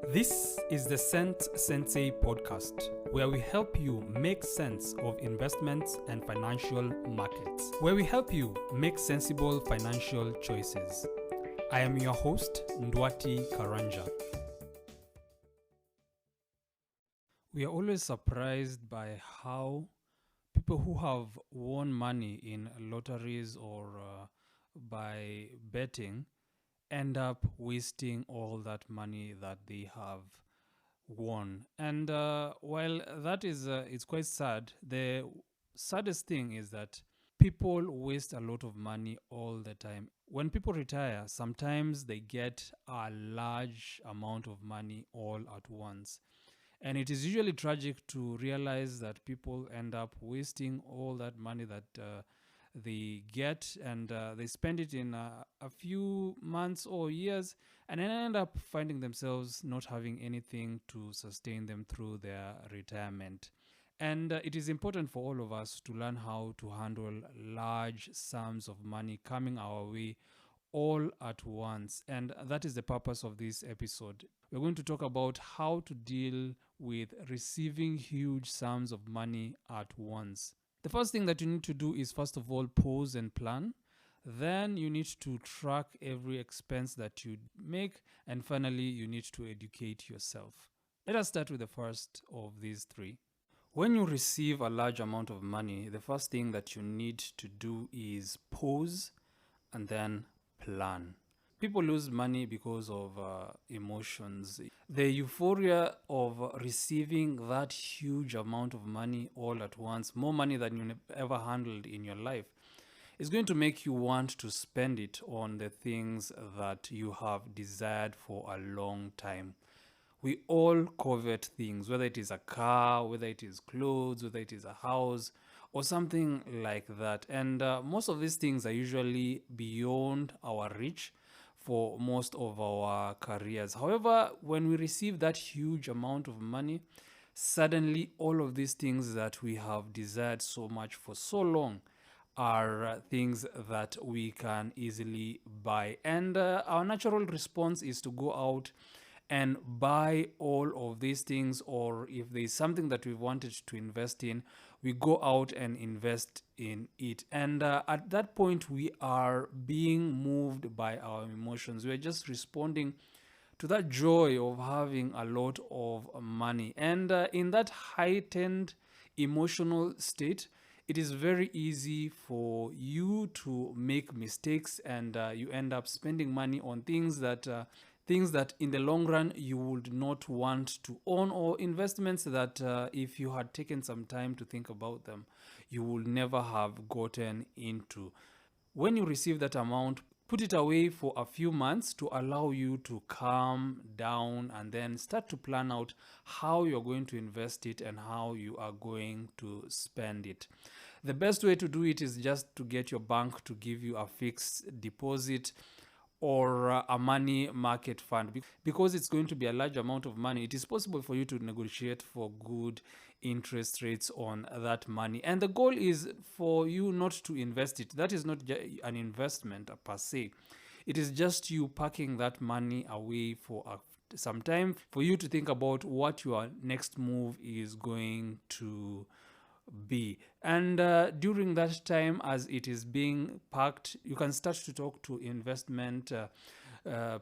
This is the Sensei Podcast, where we help you make sense of investments and financial markets, where we help you make sensible financial choices. I am your host, Ndwati Karanja. We are always surprised by how people who have won money in lotteries or by betting end up wasting all that money that they have won. And while that is it's quite sad, the saddest thing is that people waste a lot of money all the time. When people retire, sometimes they get a large amount of money all at once. And it is usually tragic to realize that people end up wasting all that money that they get, and they spend it in a few months or years, and then end up finding themselves not having anything to sustain them through their retirement. And it is important for all of us to learn how to handle large sums of money coming our way all at once. And that is the purpose of this episode. We're going to talk about how to deal with receiving huge sums of money at once. The first thing that you need to do is, first of all, pause and plan. Then you need to track every expense that you make. And finally, you need to educate yourself. Let us start with the first of these three. When you receive a large amount of money, the first thing that you need to do is pause and then plan. People lose money because of emotions. The euphoria of receiving that huge amount of money all at once, more money than you ever handled in your life, is going to make you want to spend it on the things that you have desired for a long time. We all covet things, whether it is a car, whether it is clothes, whether it is a house, or something like that. And most of these things are usually beyond our reach for most of our careers. However, when we receive that huge amount of money, suddenly all of these things that we have desired so much for so long are things that we can easily buy. And our natural response is to go out and buy all of these things, or if there's something that we wanted to invest in, we go out and invest in it. And at that point, we are being moved by our emotions. We're just responding to that joy of having a lot of money. And in that heightened emotional state, it is very easy for you to make mistakes, and you end up spending money on things that in the long run you would not want to own, or investments that if you had taken some time to think about them, you would never have gotten into. When you receive that amount, put it away for a few months to allow you to calm down, and then start to plan out how you're going to invest it and how you are going to spend it. The best way to do it is just to get your bank to give you a fixed deposit or a money market fund. Because it's going to be a large amount of money, it is possible for you to negotiate for good interest rates on that money. And the goal is for you not to invest it. That is not an investment per se. It is just you parking that money away for some time, for you to think about what your next move is going to be. And during that time, as it is being packed, you can start to talk to investment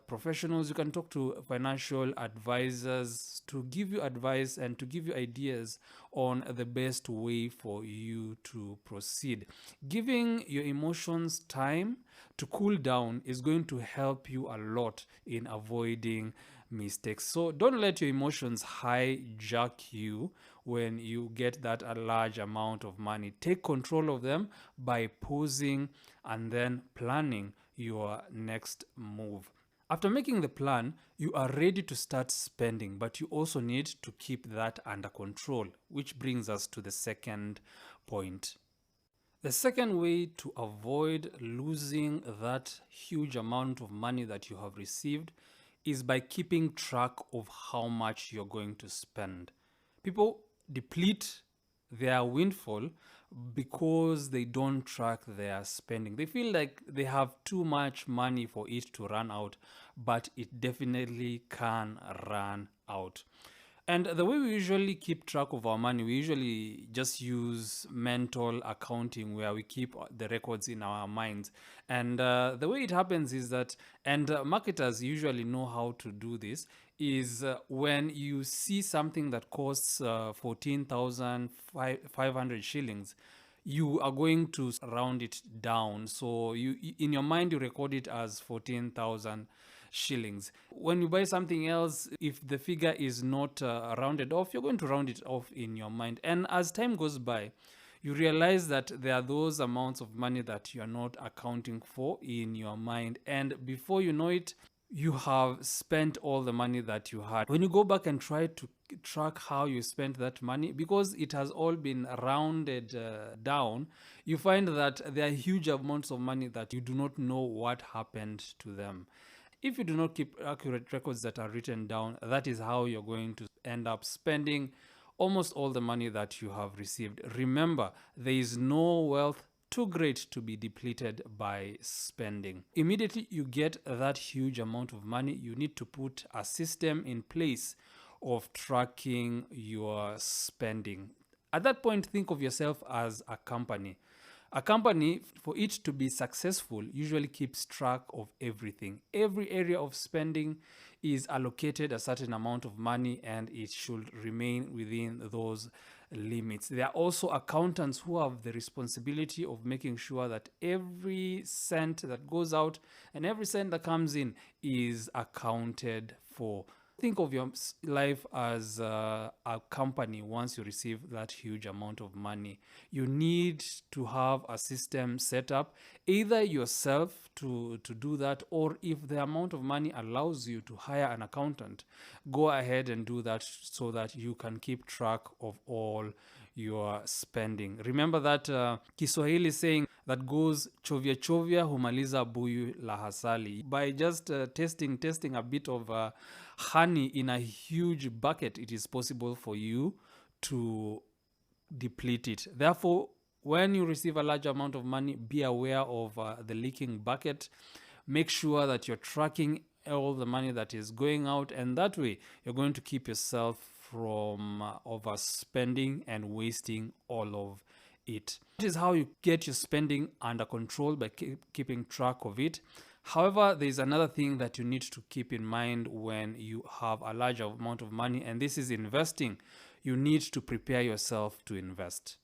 professionals. You can talk to financial advisors to give you advice and to give you ideas on the best way for you to proceed. Giving your emotions time to cool down is going to help you a lot in avoiding mistakes. So don't let your emotions hijack you when you get that a large amount of money. Take control of them by pausing and then planning your next move. After making the plan, you are ready to start spending, but you also need to keep that under control, which brings us to the second point. The second way to avoid losing that huge amount of money that you have received is by keeping track of how much you're going to spend. People deplete their windfall because they don't track their spending. They feel like they have too much money for it to run out, but it definitely can run out. And the way we usually keep track of our money, we usually just use mental accounting where we keep the records in our minds. And the way it happens is that, and marketers usually know how to do this, is when you see something that costs 14,500 shillings, you are going to round it down. So you in your mind you record it as 14,000 shillings. When you buy something else, if the figure is not rounded off, you're going to round it off in your mind. And as time goes by, you realize that there are those amounts of money that you're not accounting for in your mind. And before you know it, you have spent all the money that you had. When you go back and try to track how you spent that money, because it has all been rounded down, you find that there are huge amounts of money that you do not know what happened to them. If you do not keep accurate records that are written down, that is how you're going to end up spending almost all the money that you have received. Remember, there is no wealth too great to be depleted by spending. Immediately you get that huge amount of money, you need to put a system in place of tracking your spending. At that point, think of yourself as a company. A company, for it to be successful, usually keeps track of everything. Every area of spending is allocated a certain amount of money, and it should remain within those limits. There are also accountants who have the responsibility of making sure that every cent that goes out and every cent that comes in is accounted for. Think of your life as a company. Once you receive that huge amount of money, you need to have a system set up, either yourself to do that, or if the amount of money allows you to hire an accountant, go ahead and do that so that you can keep track of all your spending. Remember that Kiswahili saying that goes, chovya chovya humaliza buyu la hasali. By just testing a bit of honey in a huge bucket, it is possible for you to deplete it. Therefore, when you receive a large amount of money, be aware of the leaking bucket. Make sure that you're tracking all the money that is going out, and that way you're going to keep yourself from overspending and wasting all of it. That is how you get your spending under control, by keeping track of it. However, there is another thing that you need to keep in mind when you have a large amount of money, and this is investing. You need to prepare yourself to invest.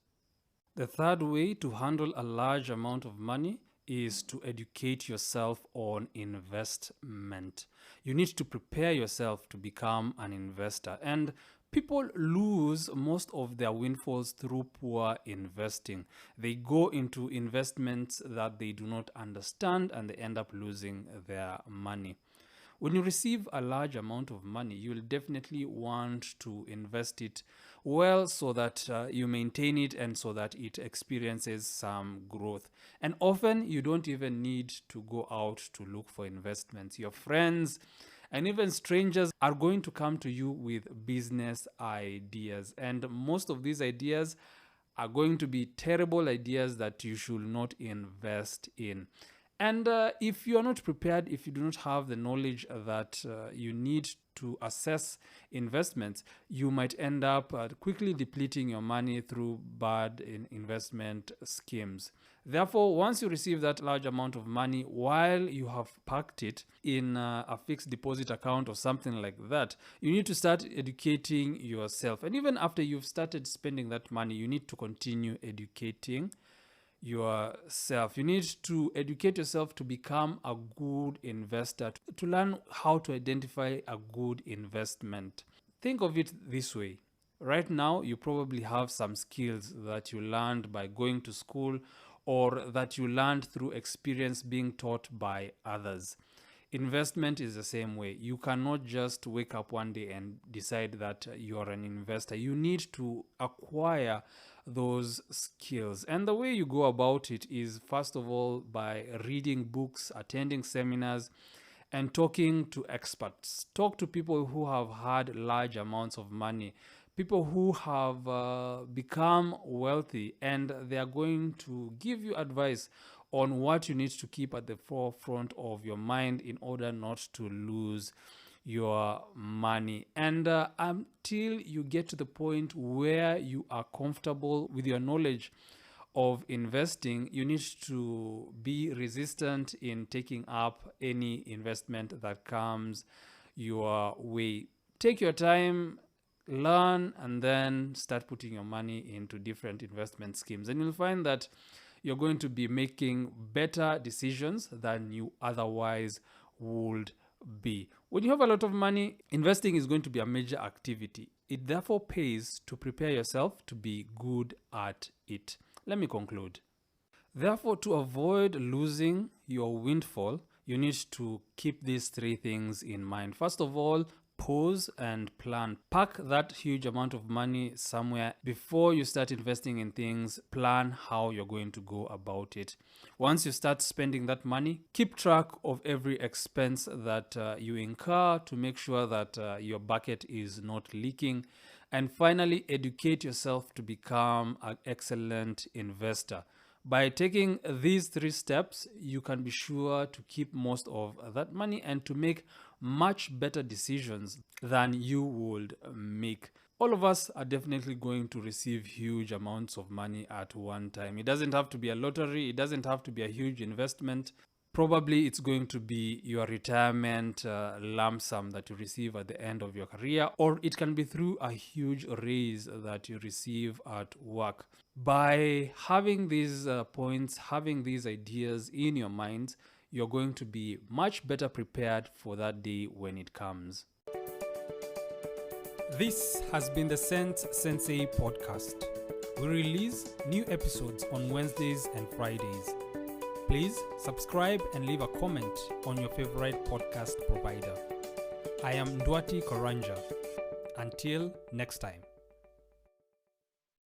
The third way to handle a large amount of money is to educate yourself on investment. You need to prepare yourself to become an investor. And people lose most of their windfalls through poor investing. They go into investments that they do not understand, and they end up losing their money. When you receive a large amount of money, you will definitely want to invest it well so that you maintain it and so that it experiences some growth. And often you don't even need to go out to look for investments. Your friends and even strangers are going to come to you with business ideas. And most of these ideas are going to be terrible ideas that you should not invest in. And if you are not prepared, if you do not have the knowledge that you need to assess investments, you might end up quickly depleting your money through bad investment schemes. Therefore, once you receive that large amount of money, while you have parked it in a fixed deposit account or something like that, you need to start educating yourself. And even after you've started spending that money, you need to continue educating yourself. You need to educate yourself to become a good investor, to learn how to identify a good investment. Think of it this way. Right now, you probably have some skills that you learned by going to school, or that you learned through experience being taught by others. Investment is the same way. You cannot just wake up one day and decide that you are an investor. You need to acquire those skills. And the way you go about it is, first of all, by reading books, attending seminars, and talking to experts. Talk to people who have had large amounts of money, people who have become wealthy, and they are going to give you advice on what you need to keep at the forefront of your mind in order not to lose your money. And until you get to the point where you are comfortable with your knowledge of investing, you need to be resistant in taking up any investment that comes your way. Take your time, learn, and then start putting your money into different investment schemes. And you'll find that you're going to be making better decisions than you otherwise would be. When you have a lot of money, investing is going to be a major activity. It therefore pays to prepare yourself to be good at it. Let me conclude. Therefore, to avoid losing your windfall, you need to keep these three things in mind. First of all, pause and plan. Park that huge amount of money somewhere before you start investing in things. Plan how you're going to go about it. Once you start spending that money, keep track of every expense that you incur to make sure that your bucket is not leaking. And finally, educate yourself to become an excellent investor. By taking these three steps, you can be sure to keep most of that money and to make much better decisions than you would make. All of us are definitely going to receive huge amounts of money at one time. It doesn't have to be a lottery. It doesn't have to be a huge investment. Probably it's going to be your retirement lump sum that you receive at the end of your career, or it can be through a huge raise that you receive at work. By having these points, having these ideas in your mind, you're going to be much better prepared for that day when it comes. This has been the Sensei Podcast. We release new episodes on Wednesdays and Fridays. Please subscribe and leave a comment on your favorite podcast provider. I am Ndwati Koranja. Until next time.